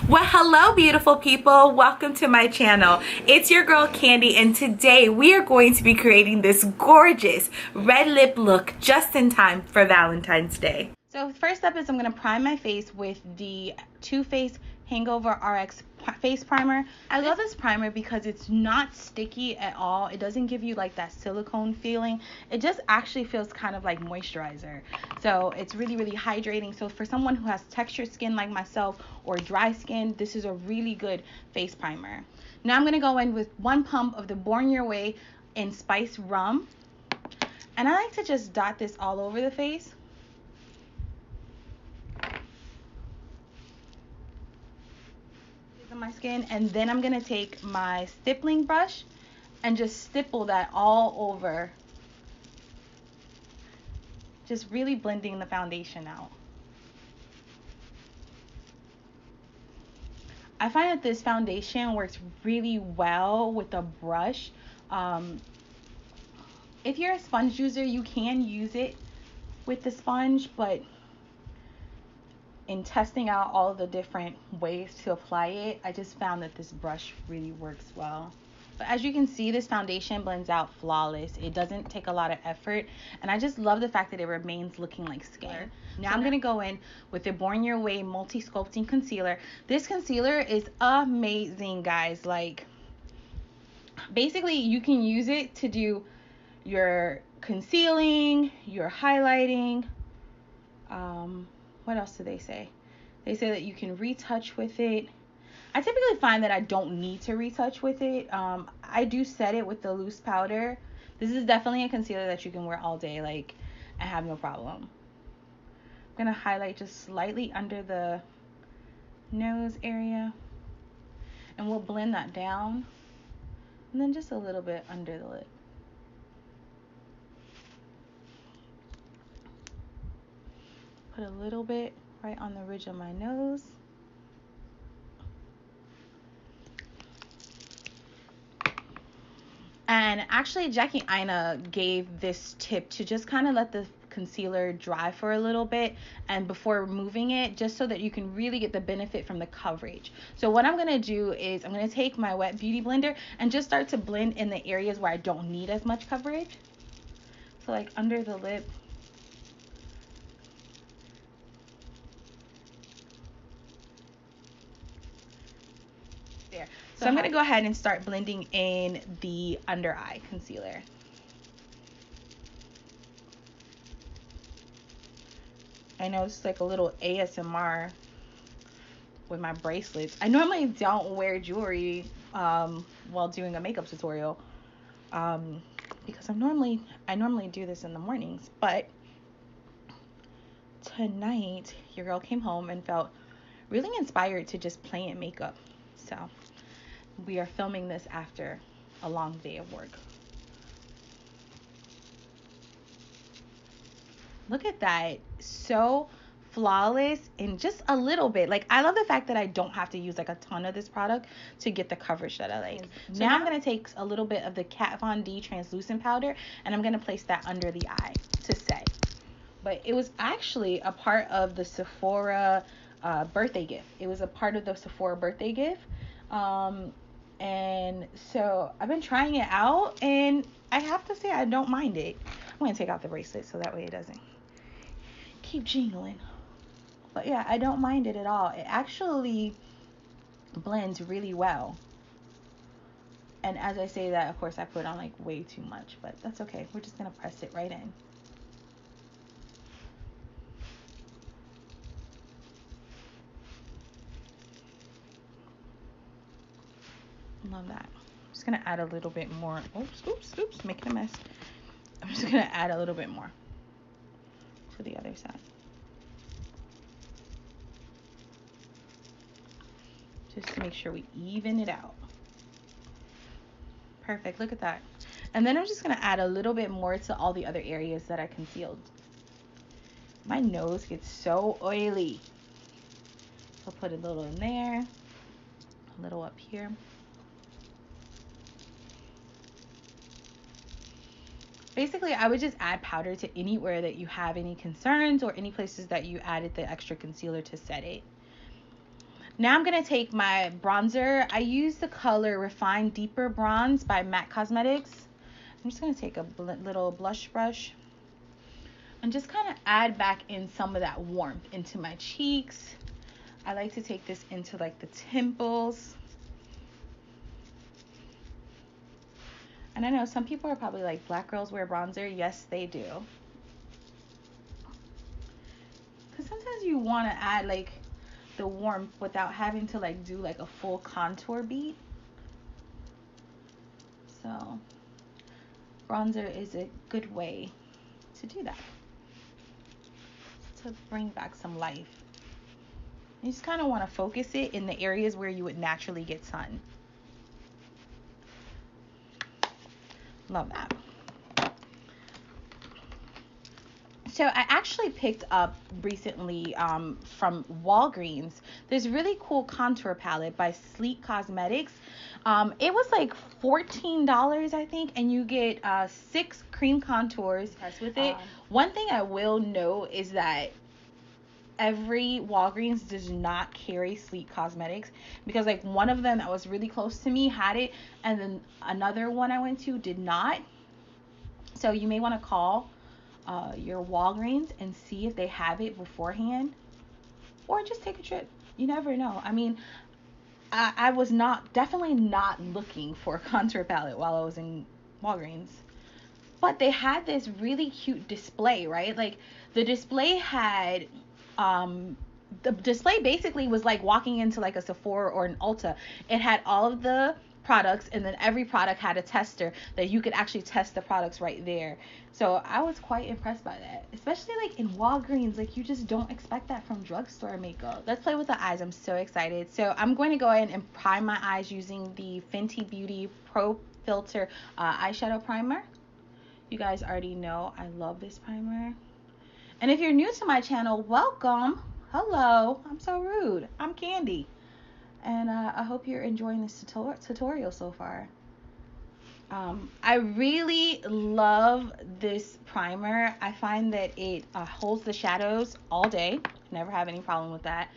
Well, hello beautiful people, welcome to my channel. It's your girl Candy, and today we are going to be creating this gorgeous red lip look just in time for Valentine's Day. So first up is I'm going to prime my face with the Too Faced Hangover RX face primer. I love this primer because it's not sticky at all. It doesn't give you like that silicone feeling. It just actually feels kind of like moisturizer. So it's really hydrating. So for someone who has textured skin like myself or dry skin, this is a really good face primer. Now I'm going to go in with 1 pump of the Born Your Way in Spice Rum. And I like to just dot this all over the face. My skin, and then I'm gonna take my stippling brush and just stipple that all over, just really blending the foundation out. I find that this foundation works really well with a brush. If you're a sponge user, you can use it with the sponge, but in testing out all the different ways to apply it, I just found that this brush really works well. But as you can see, this foundation blends out flawless. It doesn't take a lot of effort, and I just love the fact that it remains looking like skin. Now I'm gonna go in with the Born Your Way Multi Sculpting Concealer. This concealer is amazing, guys. Like, basically you can use it to do your concealing, your highlighting, what else do they say? They say that you can retouch with it. I typically find that I don't need to retouch with it. I do set it with the loose powder. This is definitely a concealer that you can wear all day. Like, I have no problem. I'm going to highlight just slightly under the nose area. And we'll blend that down. And then just a little bit under the lip. Put a little bit right on the ridge of my nose. And actually, Jackie Aina gave this tip to just kind of let the concealer dry for a little bit and before removing it, just so that you can really get the benefit from the coverage. So what I'm going to do is I'm going to take my wet beauty blender and just start to blend in the areas where I don't need as much coverage. So like under the lip. So I'm going to go ahead and start blending in the under eye concealer. I know it's like a little ASMR with my bracelets. I normally don't wear jewelry while doing a makeup tutorial because I normally do this in the mornings, but tonight your girl came home and felt really inspired to just play in makeup. So we are filming this after a long day of work. Look at that. So flawless in just a little bit. Like, I love the fact that I don't have to use like a ton of this product to get the coverage that I like. So now I'm going to take a little bit of the Kat Von D translucent powder and I'm going to place that under the eye to set. But it was actually a part of the Sephora birthday gift. It was a part of the Sephora birthday gift. And so I've been trying it out and I have to say I don't mind it. I'm going to take out the bracelet so that way it doesn't keep jingling. But yeah, I don't mind it at all. It actually blends really well. And as I say that, of course, I put on like way too much, but that's okay. We're just going to press it right in. Love that. I'm just going to add a little bit more. Oops, making a mess. I'm just going to add a little bit more to the other side. Just to make sure we even it out. Perfect, look at that. And then I'm just going to add a little bit more to all the other areas that I concealed. My nose gets so oily. I'll put a little in there, a little up here. Basically, I would just add powder to anywhere that you have any concerns or any places that you added the extra concealer to set it. Now I'm going to take my bronzer. I use the color Refined Deeper Bronze by MAC Cosmetics. I'm just going to take a little blush brush and just kind of add back in some of that warmth into my cheeks. I like to take this into like the temples. And I know some people are probably like, black girls wear bronzer. Yes, they do. Because sometimes you want to add like the warmth without having to like do like a full contour beat. So bronzer is a good way to do that, to bring back some life. You just kind of want to focus it in the areas where you would naturally get sun. Love that. So I actually picked up recently from Walgreens this really cool contour palette by Sleek Cosmetics. It was like $14, I think, and you get 6 cream contours with it. One thing I will note is that every Walgreens does not carry Sleek Cosmetics, because like one of them that was really close to me had it, and then another one I went to did not. So you may want to call your Walgreens and see if they have it beforehand, or just take a trip. You never know. I mean, I was definitely not looking for a contour palette while I was in Walgreens, but they had this really cute display, right? Like the display had the display basically was like walking into like a Sephora or an Ulta. It had all of the products, and then every product had a tester that you could actually test the products right there. So I was quite impressed by that, especially like in Walgreens. Like you just don't expect that from drugstore makeup. Let's play with the eyes. I'm so excited. So I'm going to go ahead and prime my eyes using the Fenty Beauty Pro Filter eyeshadow primer. You guys already know I love this primer. And if you're new to my channel, welcome. Hello. I'm so rude. I'm Candy. And I hope you're enjoying this tutorial so far. I really love this primer. I find that it holds the shadows all day. Never have any problem with that.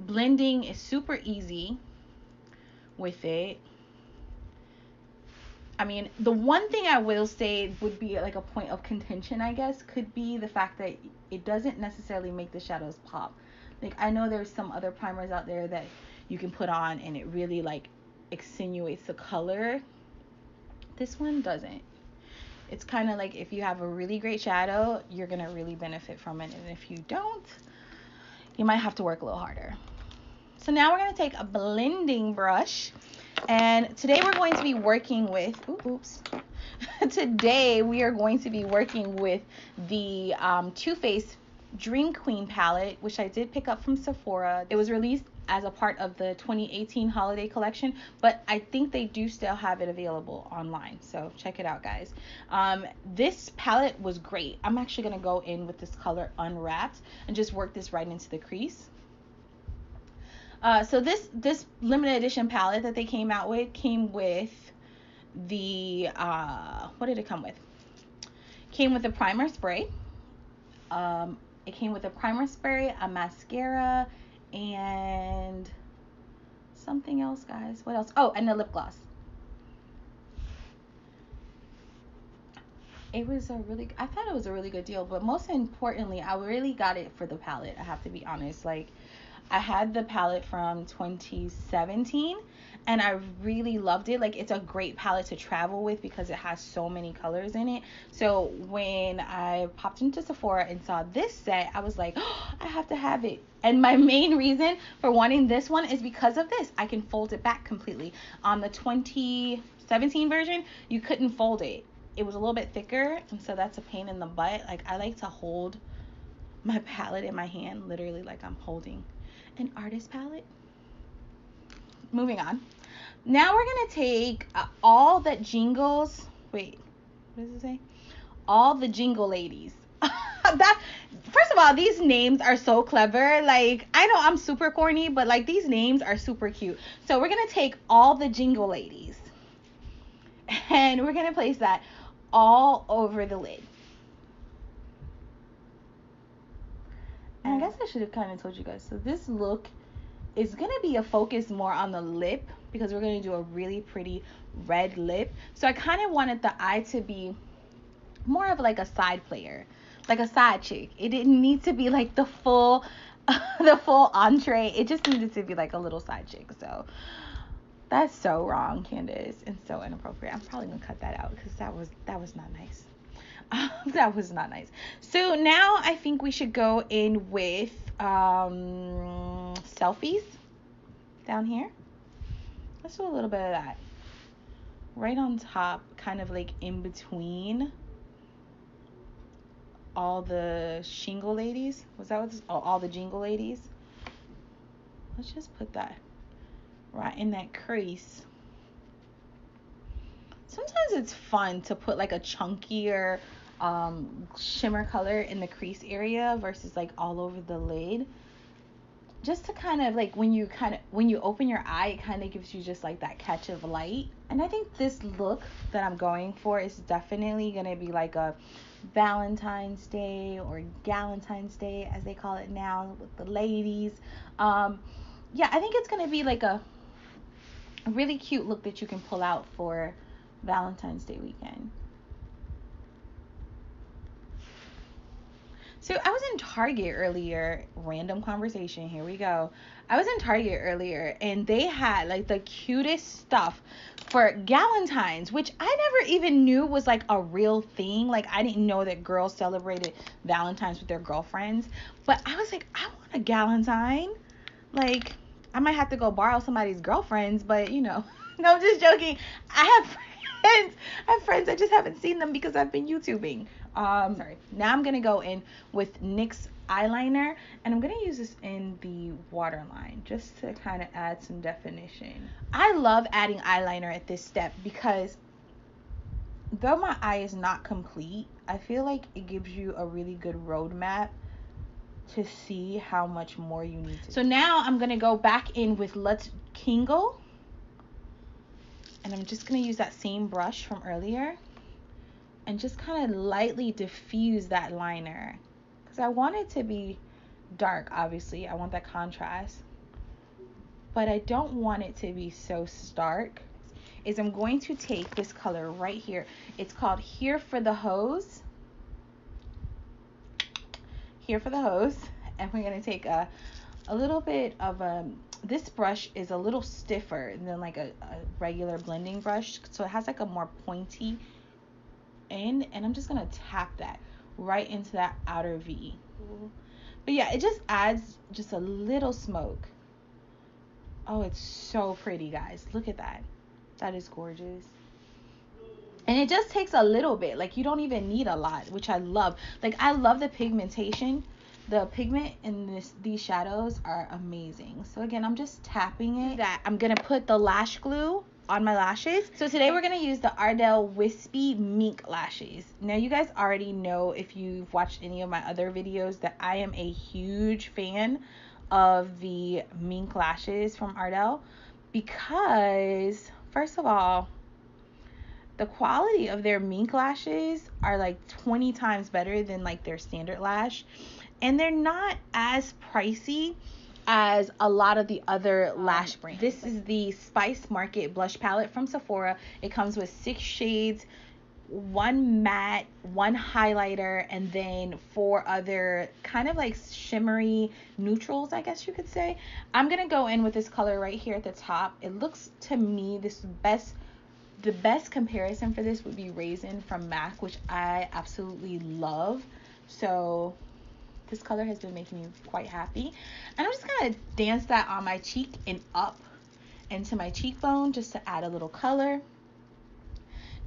Blending is super easy with it. I mean, the one thing I will say would be like a point of contention, I guess, could be the fact that it doesn't necessarily make the shadows pop. Like I know there's some other primers out there that you can put on and it really like accentuates the color. This one doesn't. It's kind of like if you have a really great shadow, you're gonna really benefit from it, and if you don't, you might have to work a little harder. So now we're gonna take a blending brush, and today we're going to be working with today we are going to be working with the Too Faced Dream Queen palette, which I did pick up from Sephora. It was released as a part of the 2018 holiday collection, but I think they do still have it available online, so check it out, guys. This palette was great. I'm actually going to go in with this color Unwrapped and just work this right into the crease. So this limited edition palette that they came out with came with the what did it come with? Came with a primer spray. It came with a primer spray, a mascara, and something else, guys. What else? Oh, and a lip gloss. I thought it was a really good deal, but most importantly, I really got it for the palette. I have to be honest. Like, I had the palette from 2017 and I really loved it. Like, it's a great palette to travel with because it has so many colors in it. So when I popped into Sephora and saw this set, I was like, oh, I have to have it. And my main reason for wanting this one is because of this. I can fold it back completely. On the 2017 version, you couldn't fold it. It was a little bit thicker, and so that's a pain in the butt. Like, I like to hold my palette in my hand, literally like I'm holding an artist palette. Moving on. Now we're gonna take all that jingles. Wait, what does it say? All the jingle ladies. First of all, these names are so clever. Like, I know I'm super corny, but like these names are super cute. So we're gonna take all the jingle ladies, and we're gonna place that all over the lid. And I guess I should have kind of told you guys. So this look is going to be a focus more on the lip because we're going to do a really pretty red lip. So I kind of wanted the eye to be more of like a side player, like a side chick. It didn't need to be like the full the full entree. It just needed to be like a little side chick. So that's so wrong, Candace, and so inappropriate. I'm probably gonna cut that out because that was not nice. That was not nice. So now I think we should go in with selfies down here. Let's do a little bit of that right on top, kind of like in between all the shingle ladies. Was that what this? Oh, all the jingle ladies. Let's just put that right in that crease. Sometimes it's fun to put like a chunkier shimmer color in the crease area versus like all over the lid, just to kind of like when you open your eye, it kind of gives you just like that catch of light. And I think this look that I'm going for is definitely gonna be like a Valentine's Day or Galentine's Day as they call it now with the ladies. Yeah, I think it's gonna be like a really cute look that you can pull out for Valentine's Day weekend. So I was in Target earlier, random conversation, here we go. I was in Target earlier and they had like the cutest stuff for Galentine's, which I never even knew was like a real thing. Like I didn't know that girls celebrated Valentine's with their girlfriends, but I was like, I want a Galentine. Like I might have to go borrow somebody's girlfriend's, but you know, no, I'm just joking. I have friends, I just haven't seen them because I've been YouTubing. Sorry. Now I'm going to go in with NYX Eye Liner, and I'm going to use this in the waterline just to kind of add some definition. I love adding eyeliner at this step because though my eye is not complete, I feel like it gives you a really good roadmap to see how much more you need to. So now I'm going to go back in with Let's Kingle, and I'm just going to use that same brush from earlier and just kind of lightly diffuse that liner because I want it to be dark. Obviously I want that contrast, but I don't want it to be so stark. I'm going to take this color right here. It's called Here for the Hose. Here for the Hose. And we're going to take a little bit of this brush is a little stiffer than like a regular blending brush, so it has like a more pointy end, and I'm just gonna tap that right into that outer V. But yeah, it just adds just a little smoke. Oh, it's so pretty, guys. Look at that. That is gorgeous. And it just takes a little bit. Like you don't even need a lot, which I love. Like I love the pigmentation. The pigment in these shadows are amazing. So again, I'm just tapping it. I'm gonna put the lash glue on my lashes. So today we're gonna use the Ardell Wispy Mink lashes. Now you guys already know, if you've watched any of my other videos, that I am a huge fan of the mink lashes from Ardell because first of all, the quality of their mink lashes are like 20 times better than like their standard lash, and they're not as pricey as a lot of the other lash brands. This is the Spice Market blush palette from Sephora. It comes with 6 shades, 1 matte, 1 highlighter, and then 4 other kind of like shimmery neutrals, I guess you could say. I'm gonna go in with this color right here at the top. It looks to me the best comparison for this would be Raisin from MAC, which I absolutely love. So this color has been making me quite happy. And I'm just gonna dance that on my cheek and up into my cheekbone just to add a little color.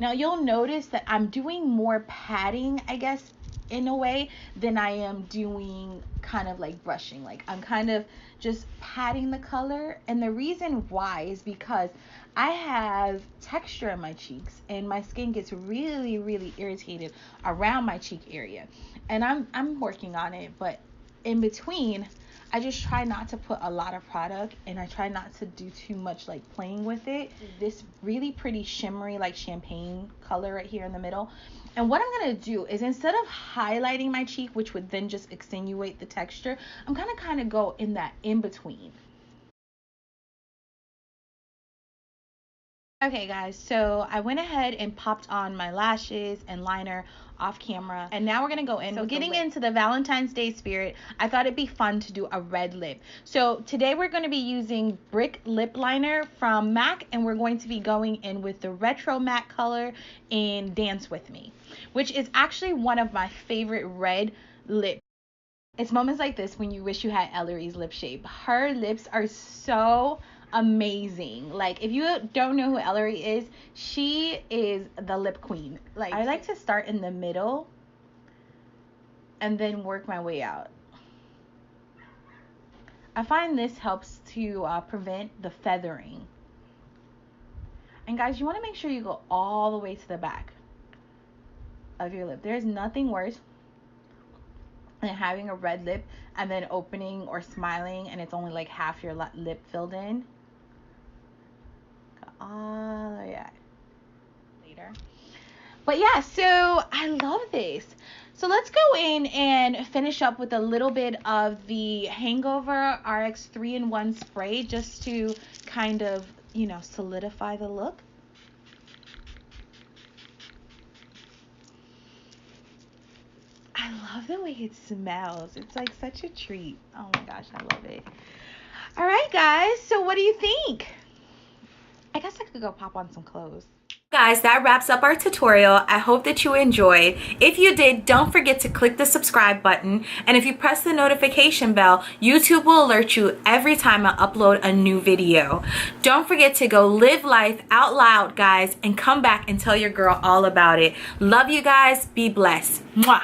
Now you'll notice that I'm doing more padding, I guess, in a way, than I am doing kind of like brushing. Like I'm kind of just patting the color, and the reason why is because I have texture in my cheeks and my skin gets really, really irritated around my cheek area, and I'm working on it. But in between, I just try not to put a lot of product, and I try not to do too much like playing with it. This really pretty shimmery like champagne color right here in the middle. And what I'm going to do is, instead of highlighting my cheek, which would then just accentuate the texture, I'm going to kind of go in that in between. Okay guys, so I went ahead and popped on my lashes and liner off camera, and now we're gonna go in. So getting into the Valentine's Day spirit, I thought it'd be fun to do a red lip. So today we're gonna be using Brick Lip Liner from MAC, and we're going to be going in with the Retro Matte color in Dance With Me, which is actually one of my favorite red lips. It's moments like this when you wish you had Ellery's lip shape. Her lips are so amazing. Like, if you don't know who Ellery is, she is the lip queen. Like, I like to start in the middle and then work my way out. I find this helps to prevent the feathering. And guys, you want to make sure you go all the way to the back of your lip. There's nothing worse than having a red lip and then opening or smiling and it's only like half your lip filled in. Oh yeah, later. But yeah, so I love this. So let's go in and finish up with a little bit of the Hangover RX 3-in-1 spray just to kind of, you know, solidify the look. I love the way it smells. It's like such a treat. Oh my gosh, I love it. All right, guys. So what do you think? I guess I could go pop on some clothes. Guys, that wraps up our tutorial. I hope that you enjoyed. If you did, don't forget to click the subscribe button. And if you press the notification bell, YouTube will alert you every time I upload a new video. Don't forget to go live life out loud, guys, and come back and tell your girl all about it. Love you guys. Be blessed. Mwah.